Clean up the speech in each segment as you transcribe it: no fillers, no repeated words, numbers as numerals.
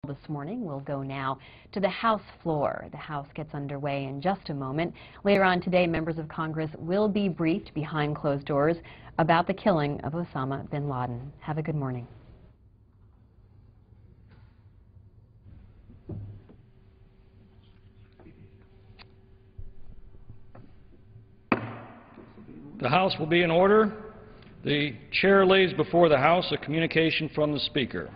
This morning. We'll go now to the House floor. The House gets underway in just a moment. Later on today, members of Congress will be briefed behind closed doors about the killing of Osama bin Laden. Have a good morning. The House will be in order. The chair lays before the House a communication from the Speaker.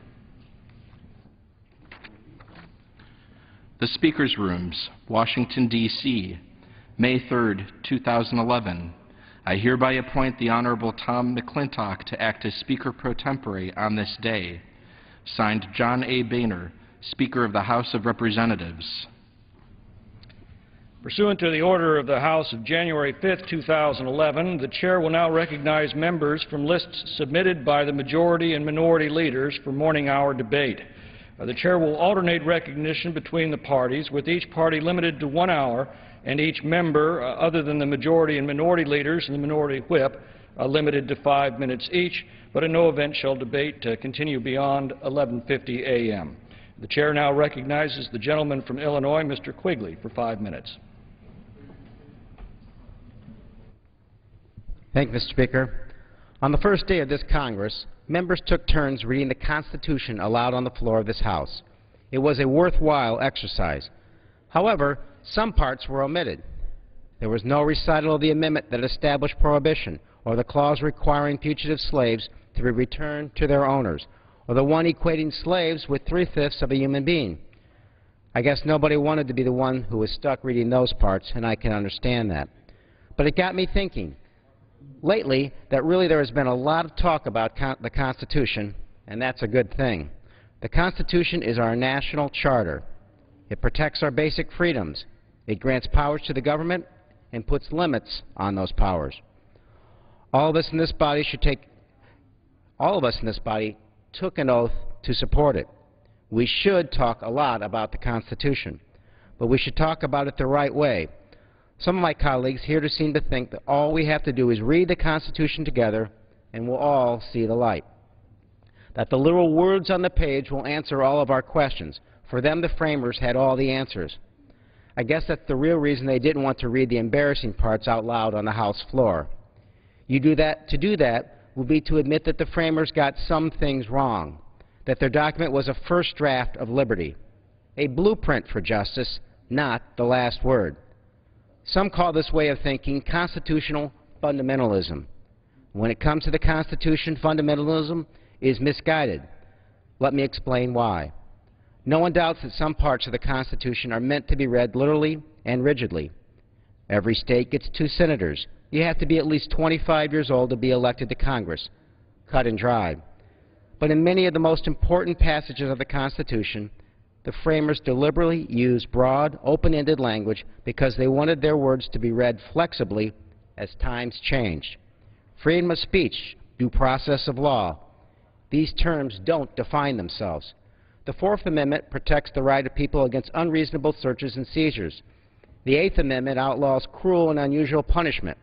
The Speaker's Rooms, Washington, D.C., May 3, 2011. I hereby appoint the Honorable Tom McClintock to act as Speaker pro tempore on this day. Signed, John A. Boehner, Speaker of the House of Representatives. Pursuant to the order of the House of January 5, 2011, the Chair will now recognize members from lists submitted by the majority and minority leaders for morning hour debate. The Chair will alternate recognition between the parties, with each party limited to 1 hour, and each member, other than the majority and minority leaders and the minority whip, limited to 5 minutes each, but in no event shall debate continue beyond 11:50 a.m. The Chair now recognizes the gentleman from Illinois, Mr. Quigley, for 5 minutes. Thank you, Mr. Speaker. On the first day of this Congress, members took turns reading the Constitution aloud on the floor of this House. It was a worthwhile exercise. However, some parts were omitted. There was no recital of the amendment that established prohibition, or the clause requiring fugitive slaves to be returned to their owners, or the one equating slaves with 3/5 of a human being. I guess nobody wanted to be the one who was stuck reading those parts, and I can understand that. But it got me thinking. Lately, that really there has been a lot of talk about the Constitution, and that's a good thing. The Constitution is our national charter. It protects our basic freedoms. It grants powers to the government and puts limits on those powers. All of us in this body took an oath to support it. We should talk a lot about the Constitution, but we should talk about it the right way. Some of my colleagues here seem to think that all we have to do is read the Constitution together and we'll all see the light. That the literal words on the page will answer all of our questions. For them, the framers had all the answers. I guess that's the real reason they didn't want to read the embarrassing parts out loud on the House floor. To do that would be to admit that the framers got some things wrong, that their document was a first draft of liberty, a blueprint for justice, not the last word. Some call this way of thinking constitutional fundamentalism. When it comes to the Constitution, fundamentalism is misguided. Let me explain why. No one doubts that some parts of the Constitution are meant to be read literally and rigidly. Every state gets 2 senators. You have to be at least 25 years old to be elected to Congress. Cut and dried. But in many of the most important passages of the Constitution, the framers deliberately used broad, open-ended language because they wanted their words to be read flexibly as times changed. Freedom of speech, due process of law. These terms don't define themselves. The Fourth Amendment protects the right of people against unreasonable searches and seizures. The Eighth Amendment outlaws cruel and unusual punishment.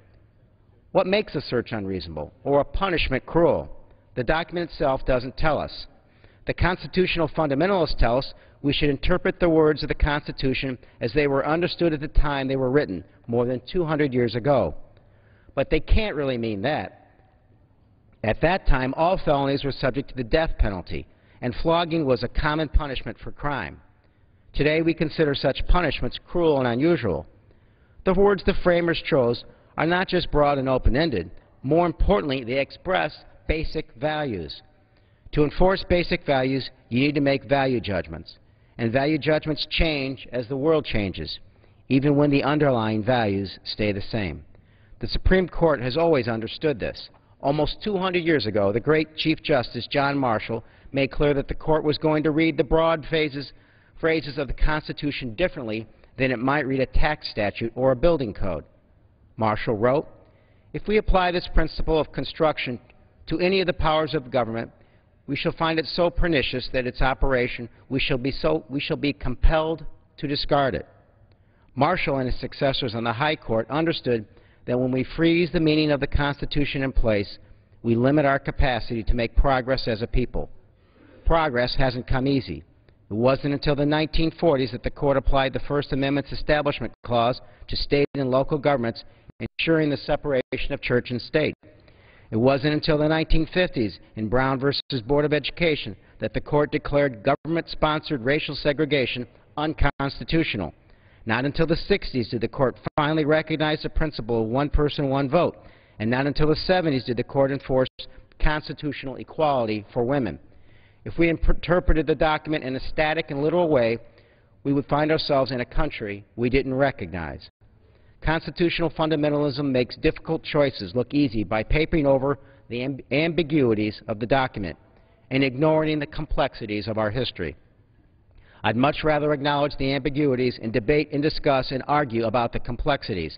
What makes a search unreasonable or a punishment cruel? The document itself doesn't tell us. The constitutional fundamentalists tell us we should interpret the words of the Constitution as they were understood at the time they were written, more than 200 years ago. But they can't really mean that. At that time, all felonies were subject to the death penalty, and flogging was a common punishment for crime. Today, we consider such punishments cruel and unusual. The words the framers chose are not just broad and open-ended. More importantly, they express basic values. To enforce basic values, you need to make value judgments. And value judgments change as the world changes, even when the underlying values stay the same. The Supreme Court has always understood this. Almost 200 years ago, the great Chief Justice John Marshall made clear that the Court was going to read the broad phrases of the Constitution differently than it might read a tax statute or a building code. Marshall wrote, "If we apply this principle of construction to any of the powers of government, we shall find it so pernicious that its operation we shall be compelled to discard it." Marshall and his successors on the High Court understood that when we freeze the meaning of the Constitution in place, we limit our capacity to make progress as a people. Progress hasn't come easy. It wasn't until the 1940s that the Court applied the First Amendment's Establishment Clause to state and local governments, ensuring the separation of church and state. It wasn't until the 1950s, in Brown versus Board of Education, that the Court declared government-sponsored racial segregation unconstitutional. Not until the 60s did the Court finally recognize the principle of one person, one vote. And not until the 70s did the Court enforce constitutional equality for women. If we interpreted the document in a static and literal way, we would find ourselves in a country we didn't recognize. Constitutional fundamentalism makes difficult choices look easy by papering over the ambiguities of the document and ignoring the complexities of our history. I'd much rather acknowledge the ambiguities and debate and discuss and argue about the complexities.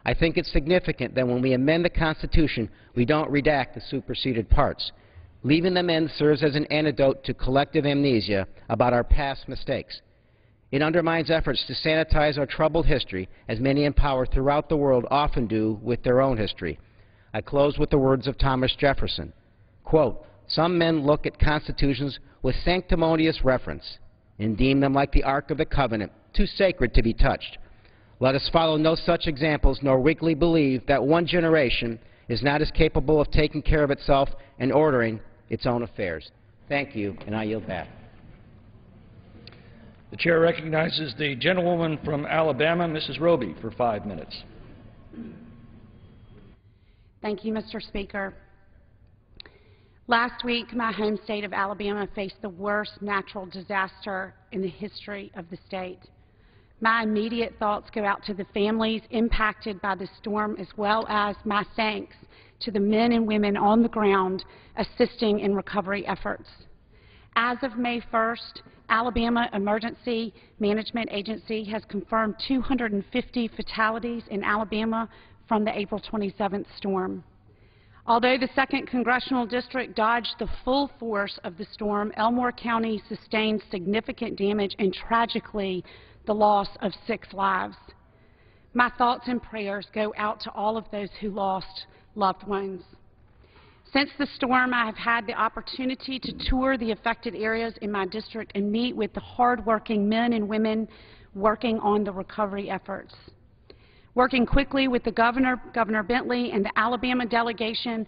I think it's significant that when we amend the Constitution, we don't redact the superseded parts. Leaving them in serves as an antidote to collective amnesia about our past mistakes. It undermines efforts to sanitize our troubled history, as many in power throughout the world often do with their own history. I close with the words of Thomas Jefferson. Quote, "Some men look at constitutions with sanctimonious reverence and deem them like the Ark of the Covenant, too sacred to be touched. Let us follow no such examples, nor weakly believe that one generation is not as capable of taking care of itself and ordering its own affairs." Thank you, and I yield back. The chair recognizes the gentlewoman from Alabama, Mrs. Roby, for 5 minutes. Thank you, Mr. Speaker. Last week, my home state of Alabama faced the worst natural disaster in the history of the state. My immediate thoughts go out to the families impacted by the storm, as well as my thanks to the men and women on the ground assisting in recovery efforts. As of May 1st, Alabama Emergency Management Agency has confirmed 250 fatalities in Alabama from the April 27th storm. Although the 2nd Congressional District dodged the full force of the storm, Elmore County sustained significant damage and, tragically, the loss of 6 lives. My thoughts and prayers go out to all of those who lost loved ones. Since the storm, I have had the opportunity to tour the affected areas in my district and meet with the hard-working men and women working on the recovery efforts. Working quickly with the Governor Bentley, and the Alabama delegation,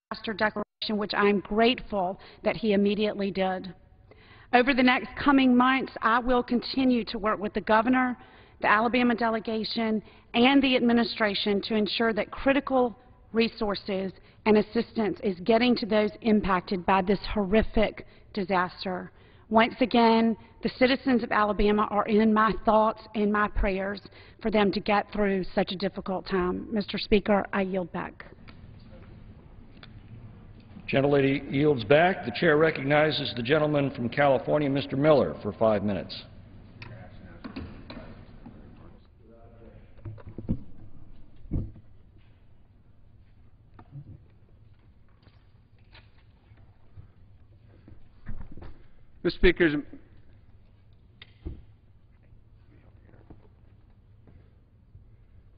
disaster declaration, which I am grateful that he immediately did. Over the next coming months, I will continue to work with the Governor, the Alabama delegation, and the administration to ensure that critical resources and assistance is getting to those impacted by this horrific disaster. Once again, the citizens of Alabama are in my thoughts and my prayers for them to get through such a difficult time. Mr. Speaker, I yield back. Gentlelady yields back. The chair recognizes the gentleman from California, Mr. Miller, for 5 minutes.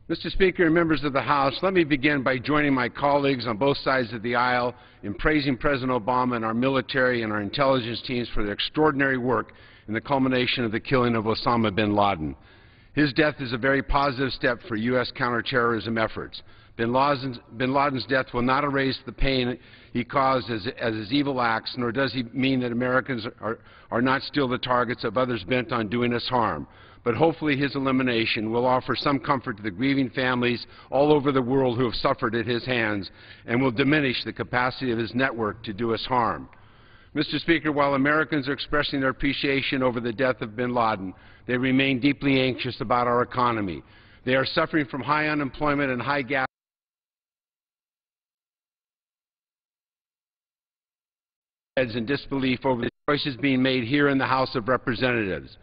Mr. Speaker and members of the House, let me begin by joining my colleagues on both sides of the aisle in praising President Obama and our military and our intelligence teams for their extraordinary work in the culmination of the killing of Osama bin Laden. His death is a very positive step for U.S. counterterrorism efforts. Bin Laden's death will not erase the pain he caused as his evil acts, nor does he mean that Americans are not still the targets of others bent on doing us harm. But hopefully his elimination will offer some comfort to the grieving families all over the world who have suffered at his hands, and will diminish the capacity of his network to do us harm. Mr. Speaker, while Americans are expressing their appreciation over the death of bin Laden, they remain deeply anxious about our economy. They are suffering from high unemployment and high gas and disbelief over the choices being made here in the House of Representatives.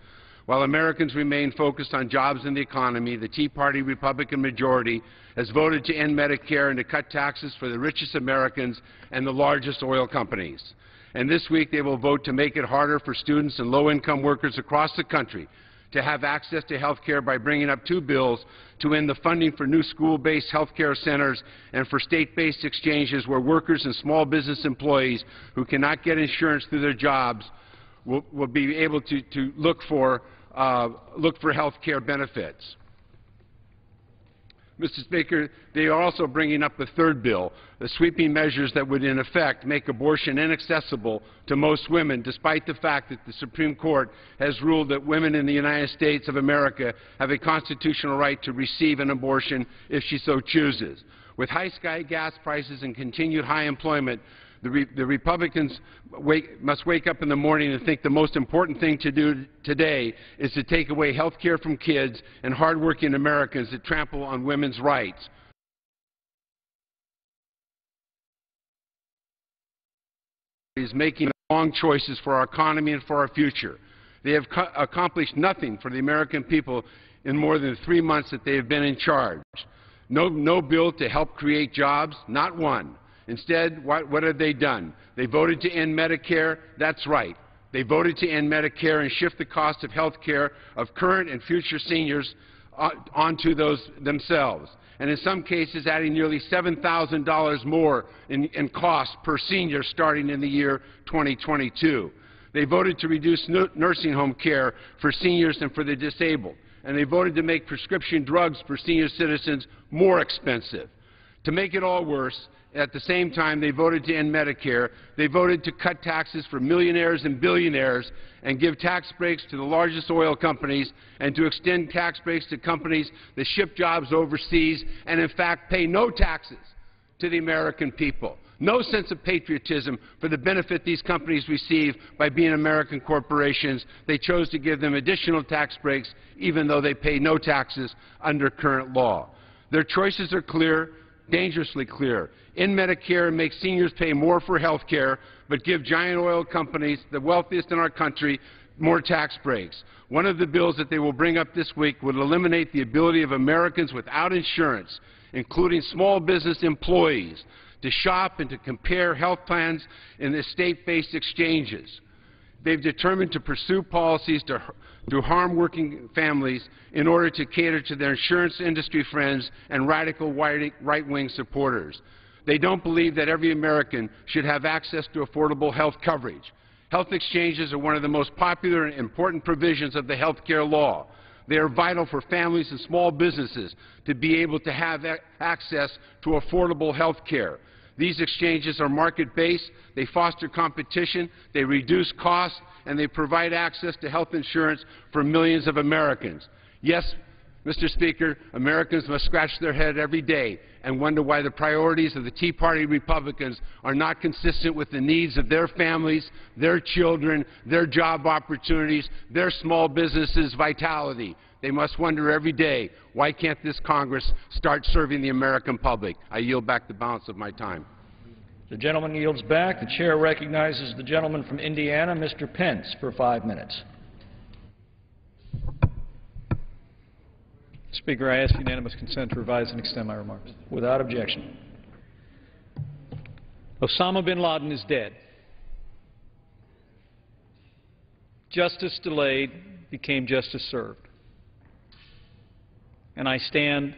While Americans remain focused on jobs and the economy, the Tea Party Republican majority has voted to end Medicare and to cut taxes for the richest Americans and the largest oil companies. And this week they will vote to make it harder for students and low-income workers across the country to have access to health care by bringing up 2 bills to end the funding for new school-based health care centers and for state-based exchanges where workers and small business employees who cannot get insurance through their jobs will be able to look for health care benefits. Mr. Speaker, they are also bringing up the 3rd bill, the sweeping measures that would in effect make abortion inaccessible to most women, despite the fact that the Supreme Court has ruled that women in the United States of America have a constitutional right to receive an abortion if she so chooses. With high gas prices and continued high employment, the Republicans must wake up in the morning and think the most important thing to do today is to take away health care from kids and hardworking Americans that trample on women's rights. Is making wrong choices for our economy and for our future. They have accomplished nothing for the American people in more than 3 months that they have been in charge. No bill to help create jobs, not one. Instead, what have they done? They voted to end Medicare. That's right. They voted to end Medicare and shift the cost of health care of current and future seniors onto those themselves, and in some cases adding nearly $7,000 more in cost per senior starting in the year 2022. They voted to reduce nursing home care for seniors and for the disabled, and they voted to make prescription drugs for senior citizens more expensive. To make it all worse, at the same time they voted to end Medicare, they voted to cut taxes for millionaires and billionaires and give tax breaks to the largest oil companies and to extend tax breaks to companies that ship jobs overseas and in fact pay no taxes to the American people. No sense of patriotism for the benefit these companies receive by being American corporations. They chose to give them additional tax breaks even though they pay no taxes under current law. Their choices are clear, dangerously clear. End Medicare and make seniors pay more for health care, but give giant oil companies, the wealthiest in our country, more tax breaks. One of the bills that they will bring up this week would eliminate the ability of Americans without insurance, including small business employees, to shop and to compare health plans in the state-based exchanges. They've determined to pursue policies to harm working families in order to cater to their insurance industry friends and radical right-wing supporters. They don't believe that every American should have access to affordable health coverage. Health exchanges are one of the most popular and important provisions of the health care law. They are vital for families and small businesses to be able to have access to affordable health care. These exchanges are market-based, they foster competition, they reduce costs, and they provide access to health insurance for millions of Americans. Yes, Mr. Speaker, Americans must scratch their head every day and wonder why the priorities of the Tea Party Republicans are not consistent with the needs of their families, their children, their job opportunities, their small businesses' vitality. They must wonder every day, why can't this Congress start serving the American public? I yield back the balance of my time. The gentleman yields back. The chair recognizes the gentleman from Indiana, Mr. Pence, for 5 minutes. Speaker, I ask unanimous consent to revise and extend my remarks. Without objection. Osama bin Laden is dead. Justice delayed became justice served. And I stand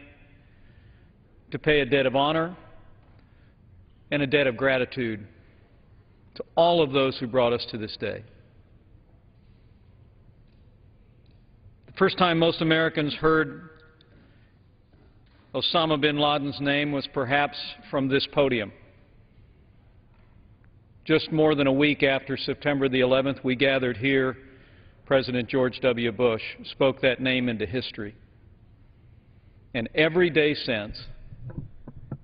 to pay a debt of honor and a debt of gratitude to all of those who brought us to this day. The first time most Americans heard Osama bin Laden's name was perhaps from this podium. Just more than a week after September the 11th, we gathered here. President George W. Bush spoke that name into history. And every day since,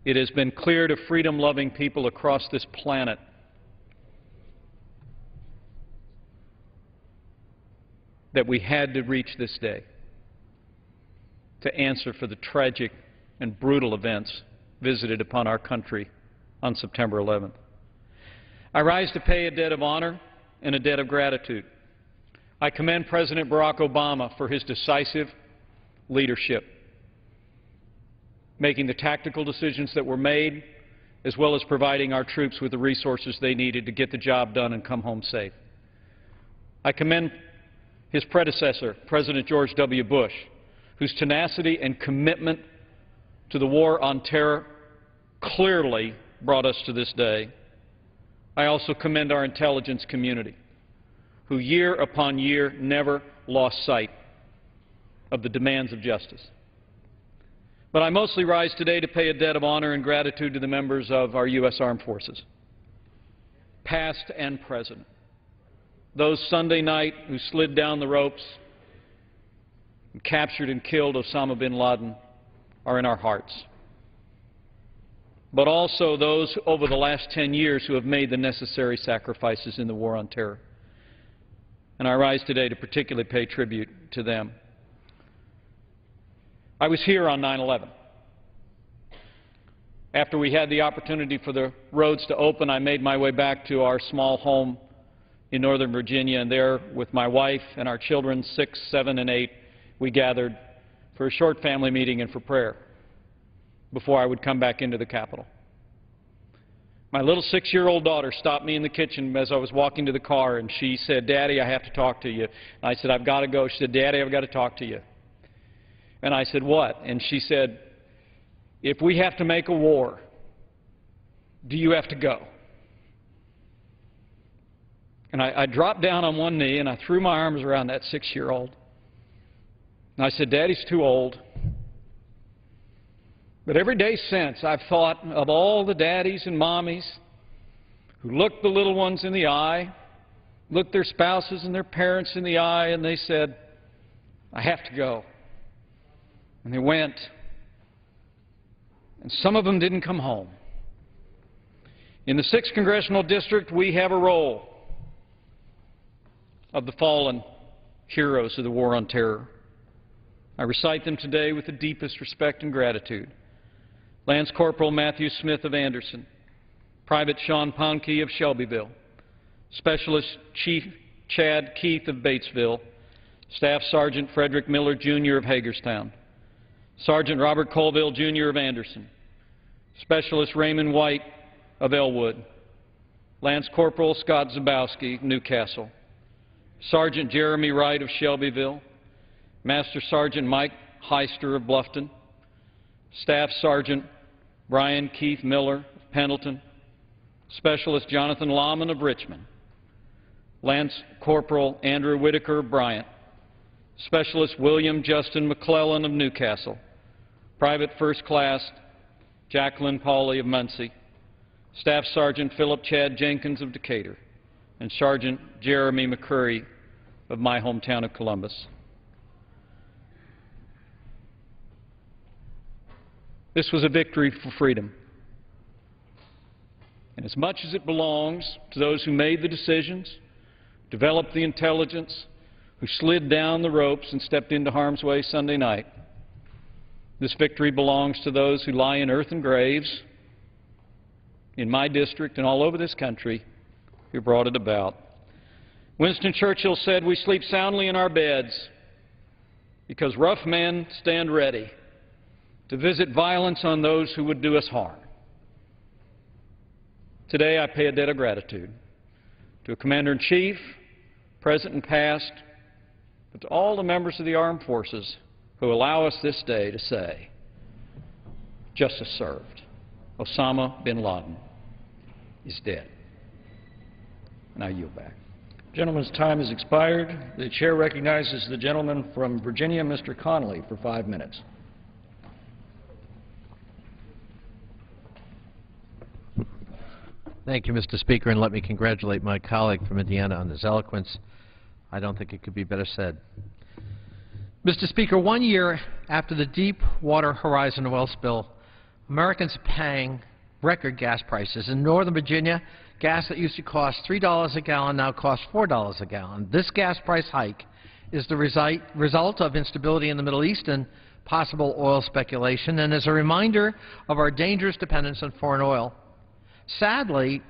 it has been clear to freedom-loving people across this planet that we had to reach this day to answer for the tragic and brutal events visited upon our country on September 11th. I rise to pay a debt of honor and a debt of gratitude. I commend President Barack Obama for his decisive leadership, making the tactical decisions that were made, as well as providing our troops with the resources they needed to get the job done and come home safe. I commend his predecessor, President George W. Bush, whose tenacity and commitment to the war on terror clearly brought us to this day. I also commend our intelligence community, who year upon year never lost sight of the demands of justice. But I mostly rise today to pay a debt of honor and gratitude to the members of our U.S. Armed Forces, past and present. Those Sunday night who slid down the ropes and captured and killed Osama bin Laden are in our hearts. But also those over the last 10 years who have made the necessary sacrifices in the war on terror. And I rise today to particularly pay tribute to them. I was here on 9/11. After we had the opportunity for the roads to open, I made my way back to our small home in Northern Virginia, and there, with my wife and our children, 6, 7, and 8, we gathered for a short family meeting and for prayer before I would come back into the Capitol. My little 6-year-old daughter stopped me in the kitchen as I was walking to the car, and she said, "Daddy, I have to talk to you." And I said, "I've got to go." She said, "Daddy, I've got to talk to you." And I said, "What?" And she said, "If we have to make a war, do you have to go?" And I dropped down on one knee and I threw my arms around that 6-year-old. And I said, "Daddy's too old." But every day since, I've thought of all the daddies and mommies who looked the little ones in the eye, looked their spouses and their parents in the eye, and they said, "I have to go." And they went. And some of them didn't come home. In the 6th Congressional District, we have a roll of the fallen heroes of the war on terror. I recite them today with the deepest respect and gratitude. Lance Corporal Matthew Smith of Anderson, Private Sean Ponkey of Shelbyville, Specialist Chief Chad Keith of Batesville, Staff Sergeant Frederick Miller, Jr. of Hagerstown, Sergeant Robert Colville, Jr. of Anderson, Specialist Raymond White of Elwood, Lance Corporal Scott Zabowski, Newcastle, Sergeant Jeremy Wright of Shelbyville, Master Sergeant Mike Heister of Bluffton, Staff Sergeant Brian Keith Miller of Pendleton, Specialist Jonathan Lahman of Richmond, Lance Corporal Andrew Whitaker of Bryant, Specialist William Justin McClellan of Newcastle, Private First Class Jacqueline Pauley of Muncie, Staff Sergeant Philip Chad Jenkins of Decatur, and Sergeant Jeremy McCurry of my hometown of Columbus. This was a victory for freedom. And as much as it belongs to those who made the decisions, developed the intelligence, who slid down the ropes and stepped into harm's way Sunday night, this victory belongs to those who lie in earthen graves in my district and all over this country who brought it about. Winston Churchill said, "We sleep soundly in our beds because rough men stand ready to visit violence on those who would do us harm." Today I pay a debt of gratitude to a Commander-in-Chief, present and past, but to all the members of the armed forces who allow us this day to say, justice served. Osama bin Laden is dead. And I yield back. Gentleman's time has expired. The chair recognizes the gentleman from Virginia, Mr. Connolly, for 5 minutes. Thank you, Mr. Speaker, and let me congratulate my colleague from Indiana on his eloquence. I don't think it could be better said. Mr. Speaker, 1 year after the Deepwater Horizon oil spill, Americans are paying record gas prices. In Northern Virginia, gas that used to cost $3 a gallon now costs $4 a gallon. This gas price hike is the result of instability in the Middle East and possible oil speculation, and is a reminder of our dangerous dependence on foreign oil. Sadly,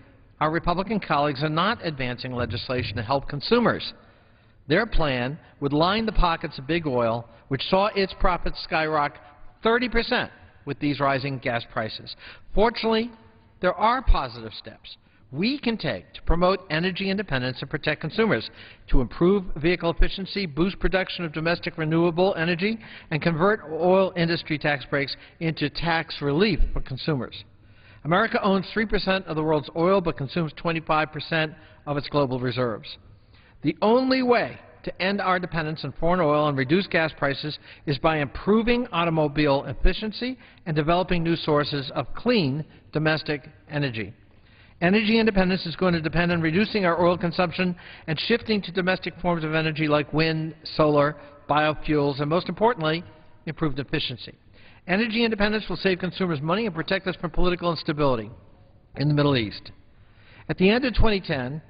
our Republican colleagues are not advancing legislation to help consumers. Their plan would line the pockets of big oil, which saw its profits skyrocket 30% with these rising gas prices. Fortunately, there are positive steps. we can take to promote energy independence and protect consumers, to improve vehicle efficiency, boost production of domestic renewable energy, and convert oil industry tax breaks into tax relief for consumers. America owns 3% of the world's oil but consumes 25% of its global reserves. The only way to end our dependence on foreign oil and reduce gas prices is by improving automobile efficiency and developing new sources of clean domestic energy. Energy independence is going to depend on reducing our oil consumption and shifting to domestic forms of energy like wind, solar, biofuels, and most importantly, improved efficiency. Energy independence will save consumers money and protect us from political instability in the Middle East. At the end of 2010,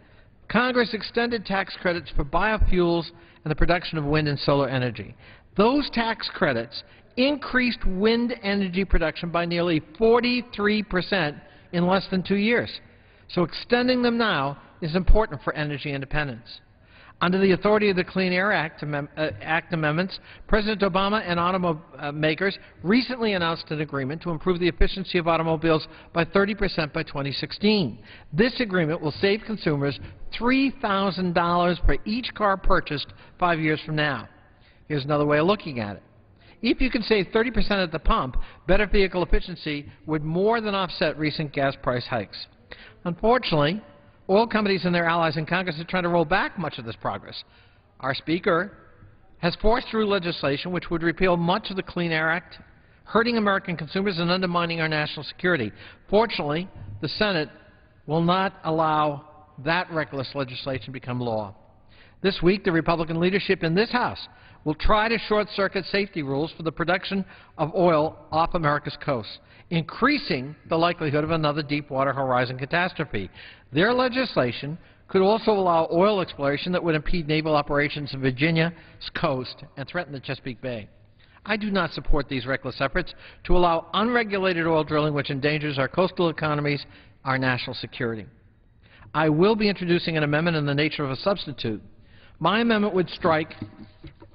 Congress extended tax credits for biofuels and the production of wind and solar energy. Those tax credits increased wind energy production by nearly 43% in less than 2 years. So extending them now is important for energy independence. Under the authority of the Clean Air Act amendments, President Obama and automakers recently announced an agreement to improve the efficiency of automobiles by 30% by 2016. This agreement will save consumers $3,000 for each car purchased 5 years from now. Here's another way of looking at it. If you can save 30% at the pump, better vehicle efficiency would more than offset recent gas price hikes. Unfortunately, oil companies and their allies in Congress are trying to roll back much of this progress. Our Speaker has forced through legislation which would repeal much of the Clean Air Act, hurting American consumers and undermining our national security. Fortunately, the Senate will not allow that reckless legislation to become law. This week, the Republican leadership in this House will try to short-circuit safety rules for the production of oil off America's coasts, increasing the likelihood of another Deepwater Horizon catastrophe. Their legislation could also allow oil exploration that would impede naval operations in Virginia's coast and threaten the Chesapeake Bay. I do not support these reckless efforts to allow unregulated oil drilling which endangers our coastal economies, our national security. I will be introducing an amendment in the nature of a substitute. My amendment would strike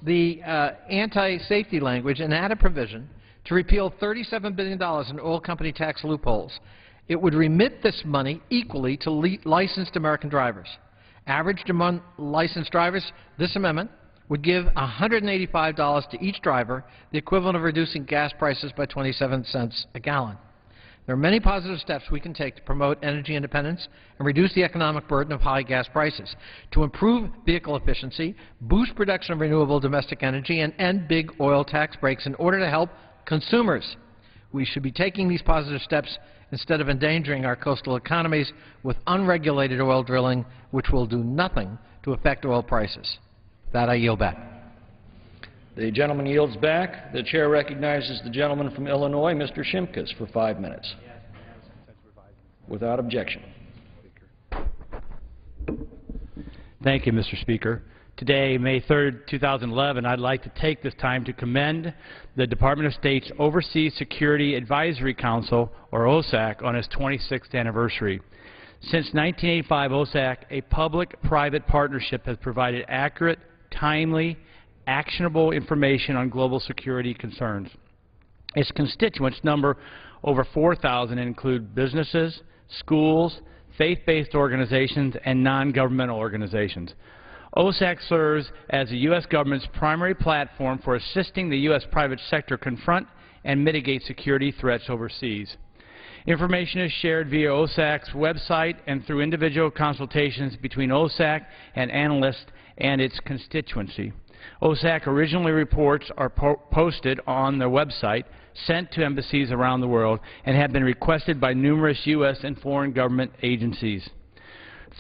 the anti-safety language and add a provision to repeal $37 billion in oil company tax loopholes. It would remit this money equally to licensed American drivers. Averaged among licensed drivers, this amendment would give $185 to each driver, the equivalent of reducing gas prices by 27 cents a gallon. There are many positive steps we can take to promote energy independence and reduce the economic burden of high gas prices, to improve vehicle efficiency, boost production of renewable domestic energy, and end big oil tax breaks in order to help consumers. We should be taking these positive steps instead of endangering our coastal economies with unregulated oil drilling, which will do nothing to affect oil prices. With that, I yield back. The gentleman yields back. The chair recognizes the gentleman from Illinois, Mr. Shimkus, for 5 minutes. Without objection. Thank you, Mr. Speaker. Today, May 3rd, 2011, I'd like to take this time to commend the Department of State's Overseas Security Advisory Council, or OSAC, on its 26th anniversary. Since 1985, OSAC, a public-private partnership, has provided accurate, timely, actionable information on global security concerns. Its constituents number over 4,000 and include businesses, schools, faith-based organizations, and non-governmental organizations. OSAC serves as the U.S. government's primary platform for assisting the U.S. private sector confront and mitigate security threats overseas. Information is shared via OSAC's website and through individual consultations between OSAC and analysts and its constituency. OSAC originally reports are posted on their website, sent to embassies around the world, and have been requested by numerous U.S. and foreign government agencies.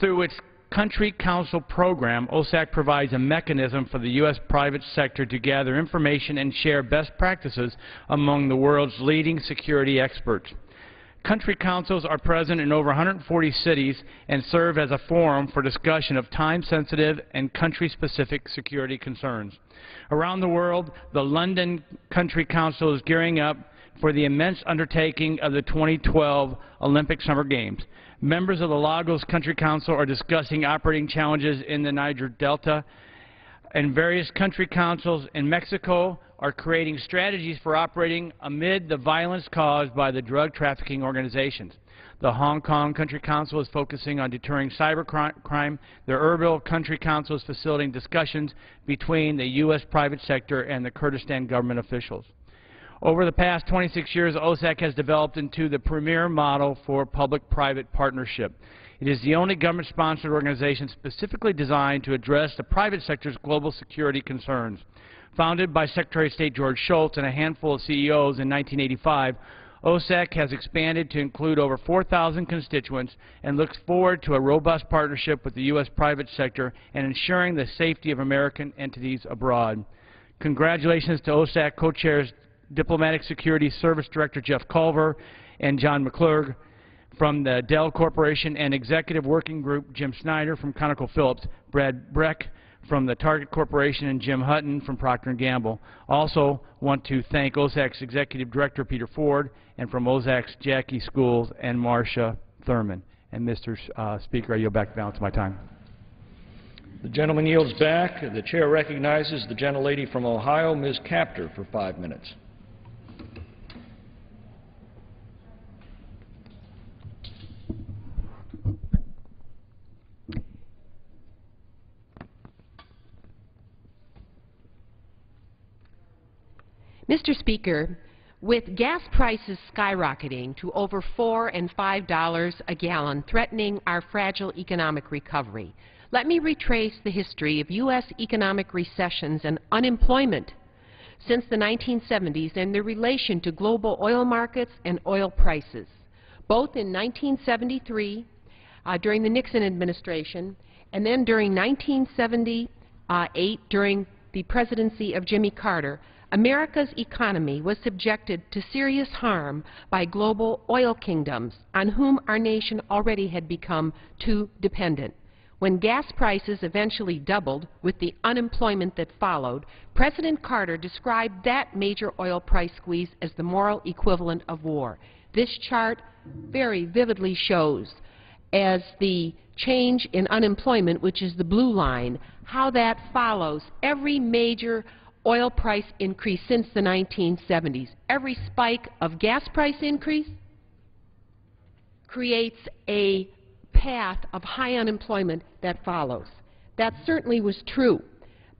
Through its Country Council program, OSAC provides a mechanism for the U.S. private sector to gather information and share best practices among the world's leading security experts. Country councils are present in over 140 cities and serve as a forum for discussion of time-sensitive and country-specific security concerns. Around the world, the London Country Council is gearing up for the immense undertaking of the 2012 Olympic Summer Games. Members of the Lagos Country Council are discussing operating challenges in the Niger Delta, and various country councils in Mexico are creating strategies for operating amid the violence caused by the drug trafficking organizations. The Hong Kong Country Council is focusing on deterring cybercrime. The Erbil Country Council is facilitating discussions between the U.S. private sector and the Kurdistan government officials. Over the past 26 years, OSAC has developed into the premier model for public-private partnership. It is the only government-sponsored organization specifically designed to address the private sector's global security concerns. Founded by Secretary of State George Shultz and a handful of CEOs in 1985, OSAC has expanded to include over 4,000 constituents and looks forward to a robust partnership with the U.S. private sector and ensuring the safety of American entities abroad. Congratulations to OSAC co-chairs Diplomatic Security Service Director Jeff Culver and John McClurg from the Dell Corporation, and Executive Working Group Jim Snyder from ConocoPhillips, Brad Breck from the Target Corporation, and Jim Hutton from Procter & Gamble. Also want to thank OSAC's Executive Director Peter Ford, and from OSAC's Jackie Schools and Marcia Thurman. And Mr. Speaker, I yield back the balance of my time. The gentleman yields back. The chair recognizes the gentlelady from Ohio, Ms. Kaptur, for 5 minutes. Mr. Speaker, with gas prices skyrocketing to over $4 and $5 a gallon, threatening our fragile economic recovery, let me retrace the history of U.S. economic recessions and unemployment since the 1970s and their relation to global oil markets and oil prices. Both in 1973, during the Nixon administration, and then during 1978, during the presidency of Jimmy Carter, America's economy was subjected to serious harm by global oil kingdoms on whom our nation already had become too dependent. When gas prices eventually doubled with the unemployment that followed, President Carter described that major oil price squeeze as the moral equivalent of war. This chart very vividly shows, as the change in unemployment, which is the blue line, how that follows every major oil price increase since the 1970s. Every spike of gas price increase creates a path of high unemployment that follows. That certainly was true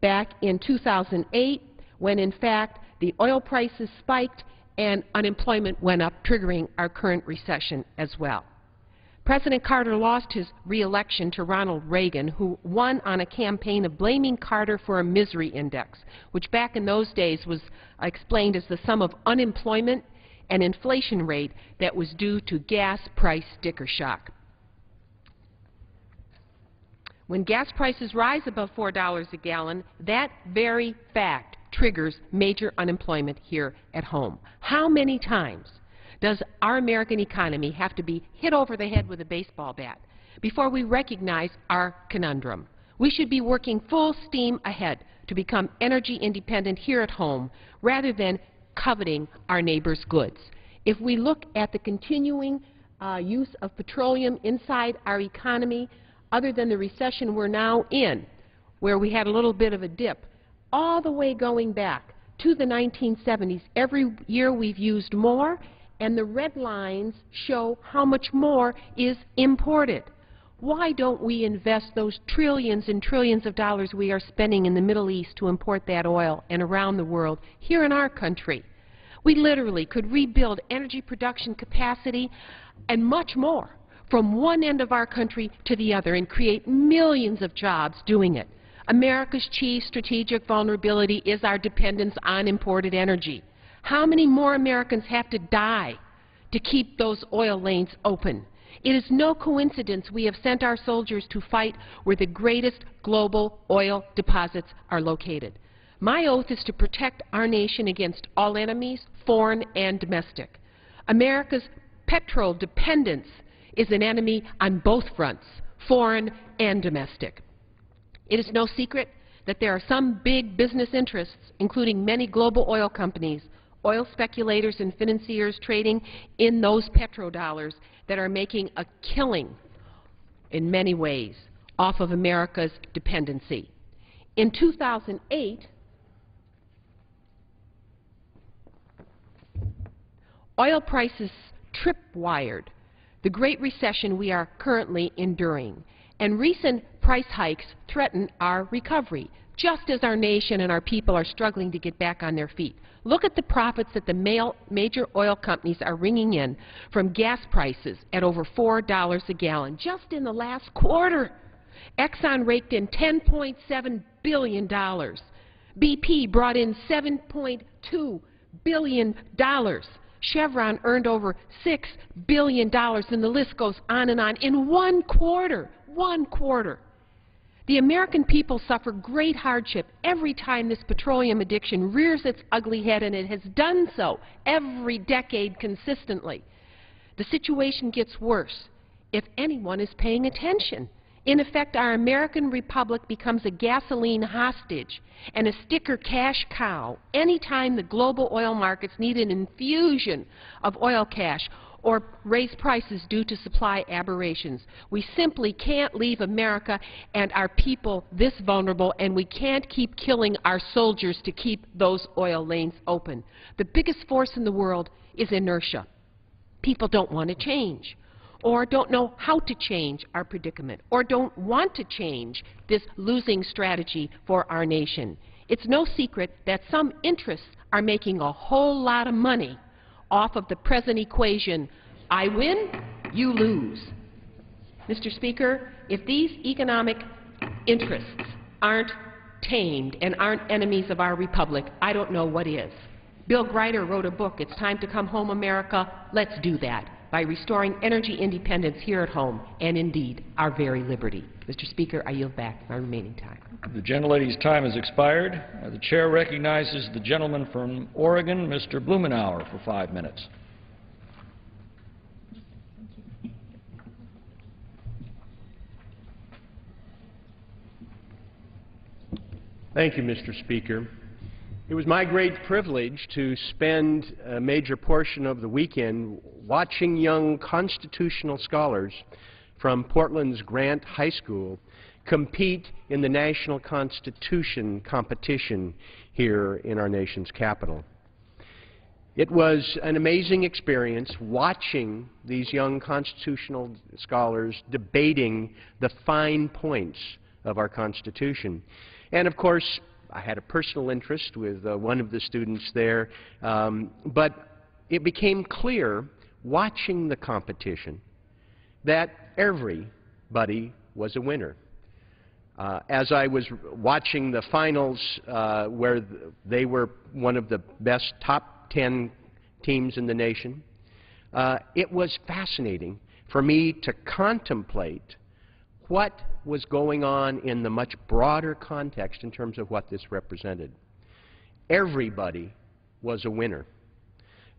back in 2008, when in fact the oil prices spiked and unemployment went up, triggering our current recession as well. President Carter lost his re-election to Ronald Reagan, who won on a campaign of blaming Carter for a misery index, which back in those days was explained as the sum of unemployment and inflation rate that was due to gas price sticker shock. When gas prices rise above $4 a gallon, that very fact triggers major unemployment here at home. How many times does our American economy have to be hit over the head with a baseball bat before we recognize our conundrum? We should be working full steam ahead to become energy independent here at home rather than coveting our neighbors' goods. If we look at the continuing use of petroleum inside our economy, other than the recession we're now in, where we had a little bit of a dip, all the way going back to the 1970s, every year we've used more, and the red lines show how much more is imported. Why don't we invest those trillions and trillions of dollars we are spending in the Middle East to import that oil and around the world here in our country? We literally could rebuild energy production capacity and much more from one end of our country to the other and create millions of jobs doing it. America's chief strategic vulnerability is our dependence on imported energy. How many more Americans have to die to keep those oil lanes open? It is no coincidence we have sent our soldiers to fight where the greatest global oil deposits are located. My oath is to protect our nation against all enemies, foreign and domestic. America's petrol dependence is an enemy on both fronts, foreign and domestic. It is no secret that there are some big business interests, including many global oil companies, oil speculators and financiers trading in those petrodollars, that are making a killing in many ways off of America's dependency. In 2008, oil prices tripwired. the Great Recession we are currently enduring, and recent price hikes threaten our recovery, just as our nation and our people are struggling to get back on their feet. Look at the profits that the major oil companies are wringing in from gas prices at over $4 a gallon just in the last quarter. Exxon raked in $10.7 billion. BP brought in $7.2 billion. Chevron earned over $6 billion, and the list goes on in 1 quarter. 1 quarter. The American people suffer great hardship every time this petroleum addiction rears its ugly head, and it has done so every decade consistently. The situation gets worse if anyone is paying attention. In effect, our American republic becomes a gasoline hostage and a sticker cash cow anytime the global oil markets need an infusion of oil cash or raise prices due to supply aberrations. We simply can't leave America and our people this vulnerable, and we can't keep killing our soldiers to keep those oil lanes open. The biggest force in the world is inertia. People don't want to change, or don't know how to change our predicament, or don't want to change this losing strategy for our nation. It's no secret that some interests are making a whole lot of money off of the present equation: I win, you lose. Mr. Speaker, if these economic interests aren't tamed and aren't enemies of our republic, I don't know what is. Bill Greider wrote a book, It's Time to Come Home, America. Let's do that by restoring energy independence here at home and, indeed, our very liberty. Mr. Speaker, I yield back my remaining time. The gentlelady's time has expired. The chair recognizes the gentleman from Oregon, Mr. Blumenauer, for 5 minutes. Thank you, Mr. Speaker. It was my great privilege to spend a major portion of the weekend watching young constitutional scholars from Portland's Grant High School compete in the National Constitution competition here in our nation's capital. It was an amazing experience watching these young constitutional scholars debating the fine points of our Constitution. And of course, I had a personal interest with one of the students there, but it became clear watching the competition that everybody was a winner. As I was watching the finals where they were one of the best top 10 teams in the nation, it was fascinating for me to contemplate what was going on in the much broader context in terms of what this represented. Everybody was a winner.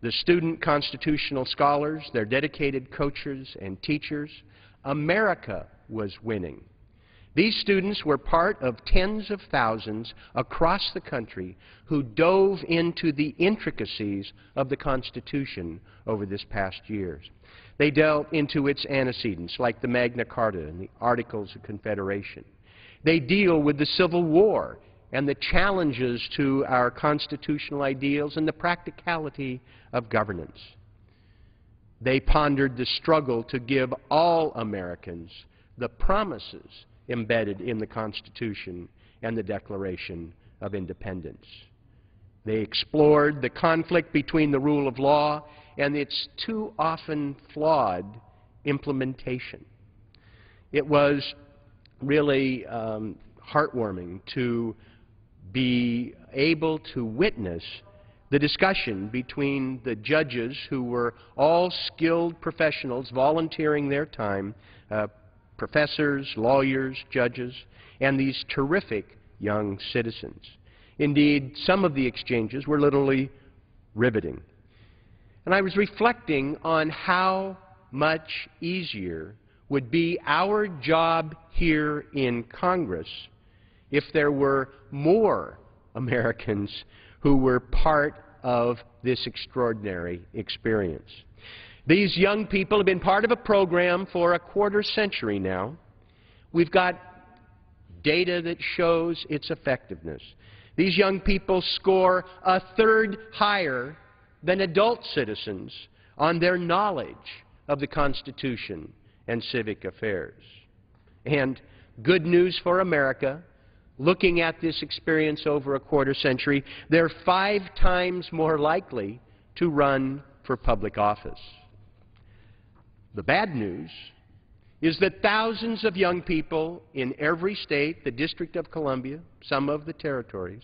The student constitutional scholars, their dedicated coaches and teachers, America was winning. These students were part of tens of thousands across the country who dove into the intricacies of the Constitution over this past year. They delved into its antecedents, like the Magna Carta and the Articles of Confederation. They deal with the Civil War and the challenges to our constitutional ideals and the practicality of governance. They pondered the struggle to give all Americans the promises embedded in the Constitution and the Declaration of Independence. They explored the conflict between the rule of law and its too often flawed implementation. It was really heartwarming to be able to witness the discussion between the judges, who were all skilled professionals volunteering their time, professors, lawyers, judges, and these terrific young citizens. Indeed, some of the exchanges were literally riveting. And I was reflecting on how much easier would be our job here in Congress if there were more Americans who were part of this extraordinary experience. These young people have been part of a program for a quarter century now. We've got data that shows its effectiveness. These young people score a third higher than adult citizens on their knowledge of the Constitution and civic affairs. And good news for America, looking at this experience over a quarter century, they're 5 times more likely to run for public office. The bad news is that thousands of young people in every state, the District of Columbia, some of the territories,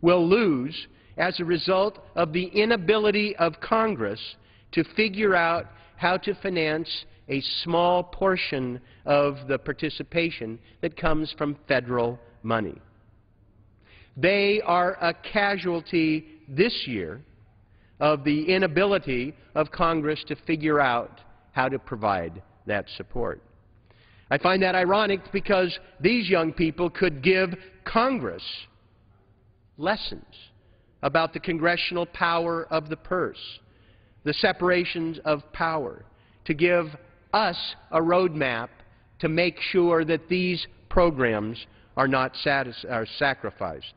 will lose as a result of the inability of Congress to figure out how to finance a small portion of the participation that comes from federal money. They are a casualty this year of the inability of Congress to figure out how to provide that support. I find that ironic because these young people could give Congress lessons about the congressional power of the purse, the separations of power, to give us a roadmap to make sure that these programs are not sacrificed.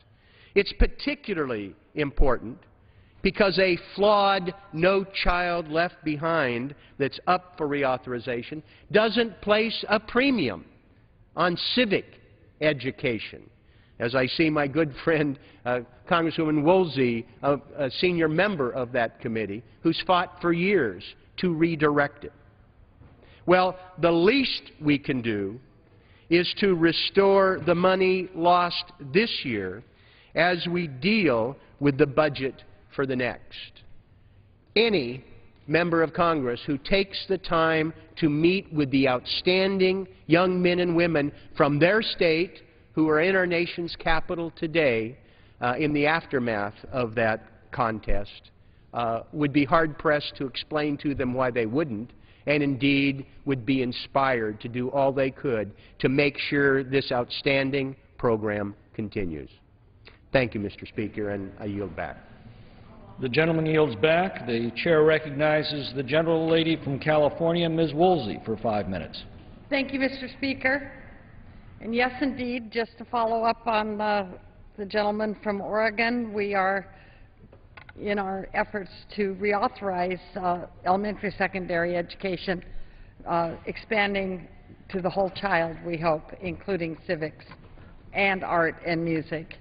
It's particularly important because a flawed No Child Left Behind that's up for reauthorization doesn't place a premium on civic education. As I see my good friend Congresswoman Woolsey, a senior member of that committee, who's fought for years to redirect it. Well, the least we can do is to restore the money lost this year as we deal with the budget for the next. Any member of Congress who takes the time to meet with the outstanding young men and women from their state who are in our nation's capital today in the aftermath of that contest would be hard-pressed to explain to them why they wouldn't, and indeed would be inspired to do all they could to make sure this outstanding program continues. Thank you, Mr. Speaker, and I yield back. The gentleman yields back. The chair recognizes the gentlelady from California, Ms. Woolsey, for 5 minutes. Thank you, Mr. Speaker. And yes, indeed, just to follow up on the gentleman from Oregon, we are, in our efforts to reauthorize elementary, secondary education, expanding to the whole child, we hope, including civics and art and music.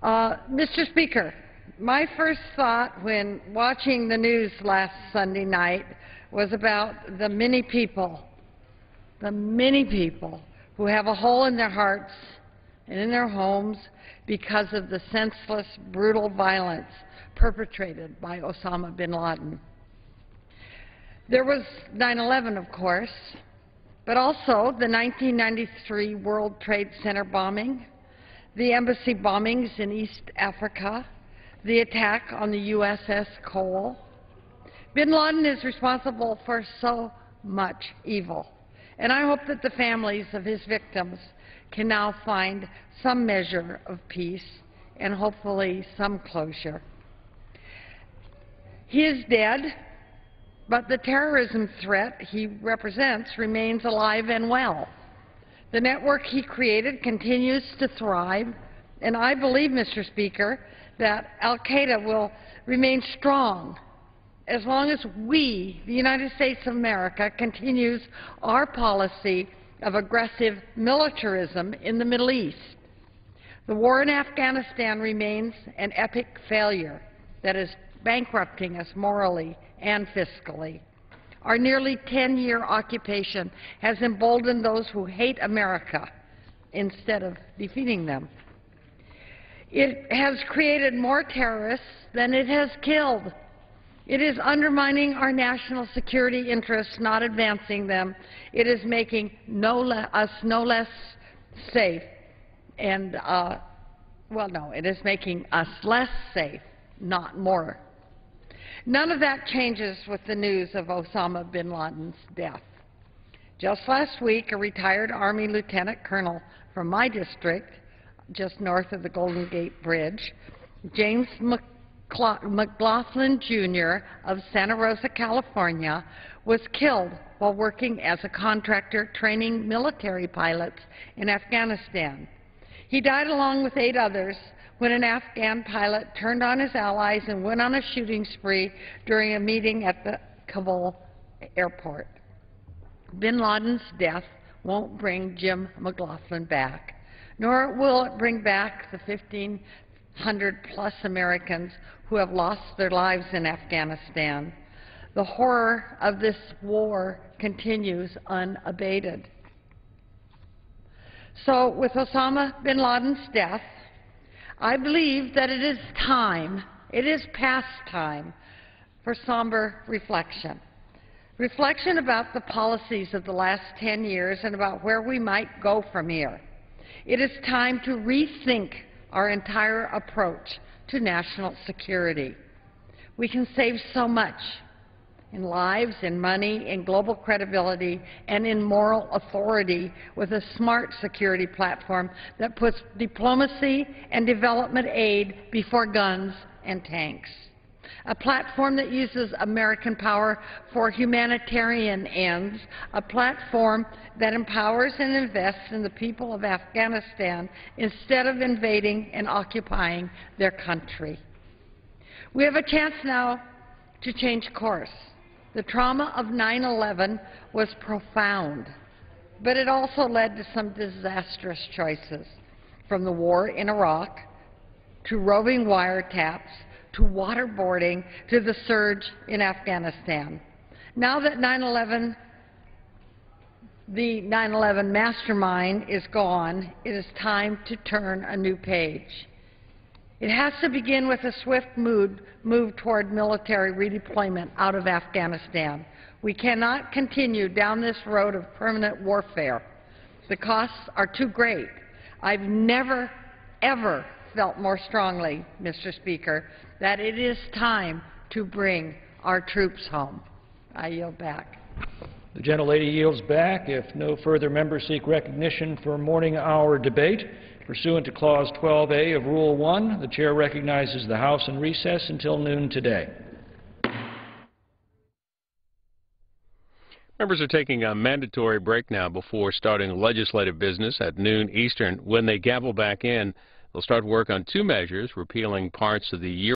Mr. Speaker, my first thought when watching the news last Sunday night was about the many people who have a hole in their hearts and in their homes because of the senseless, brutal violence perpetrated by Osama bin Laden. There was 9/11, of course, but also the 1993 World Trade Center bombing, the embassy bombings in East Africa, the attack on the USS Cole. Bin Laden is responsible for so much evil, and I hope that the families of his victims can now find some measure of peace and hopefully some closure. He is dead, but the terrorism threat he represents remains alive and well. The network he created continues to thrive, and I believe, Mr. Speaker, that al-Qaeda will remain strong as long as we, the United States of America, continues our policy of aggressive militarism in the Middle East. The war in Afghanistan remains an epic failure that is bankrupting us morally and fiscally. Our nearly 10-year occupation has emboldened those who hate America instead of defeating them. It has created more terrorists than it has killed. It is undermining our national security interests, not advancing them. It is making us no less safe. And, it is making us less safe, not more. None of that changes with the news of Osama bin Laden's death. Just last week, a retired Army lieutenant colonel from my district, just north of the Golden Gate Bridge, James McLaughlin, Jr. of Santa Rosa, California, was killed while working as a contractor training military pilots in Afghanistan. He died along with 8 others when an Afghan pilot turned on his allies and went on a shooting spree during a meeting at the Kabul airport. Bin Laden's death won't bring Jim McLaughlin back, nor will it bring back the 1,500+ Americans who have lost their lives in Afghanistan. The horror of this war continues unabated. So, with Osama bin Laden's death, I believe that it is past time, for somber reflection. Reflection about the policies of the last 10 years and about where we might go from here. It is time to rethink our entire approach to national security. We can save so much in lives, in money, in global credibility, and in moral authority with a smart security platform that puts diplomacy and development aid before guns and tanks. A platform that uses American power for humanitarian ends, a platform that empowers and invests in the people of Afghanistan instead of invading and occupying their country. We have a chance now to change course. The trauma of 9/11 was profound, but it also led to some disastrous choices, from the war in Iraq to roving wiretaps to waterboarding to the surge in Afghanistan. Now that the 9/11 mastermind is gone, it is time to turn a new page. It has to begin with a swift move toward military redeployment out of Afghanistan. We cannot continue down this road of permanent warfare. The costs are too great. I've never, ever felt more strongly, Mr. Speaker, that it is time to bring our troops home. I yield back. The gentlelady yields back. If no further members seek recognition for morning hour debate, pursuant to Clause 12A of Rule 1, the Chair recognizes the House in recess until noon today. Members are taking a mandatory break now before starting legislative business at noon Eastern. When they gavel back in, they'll start work on two measures repealing parts of the year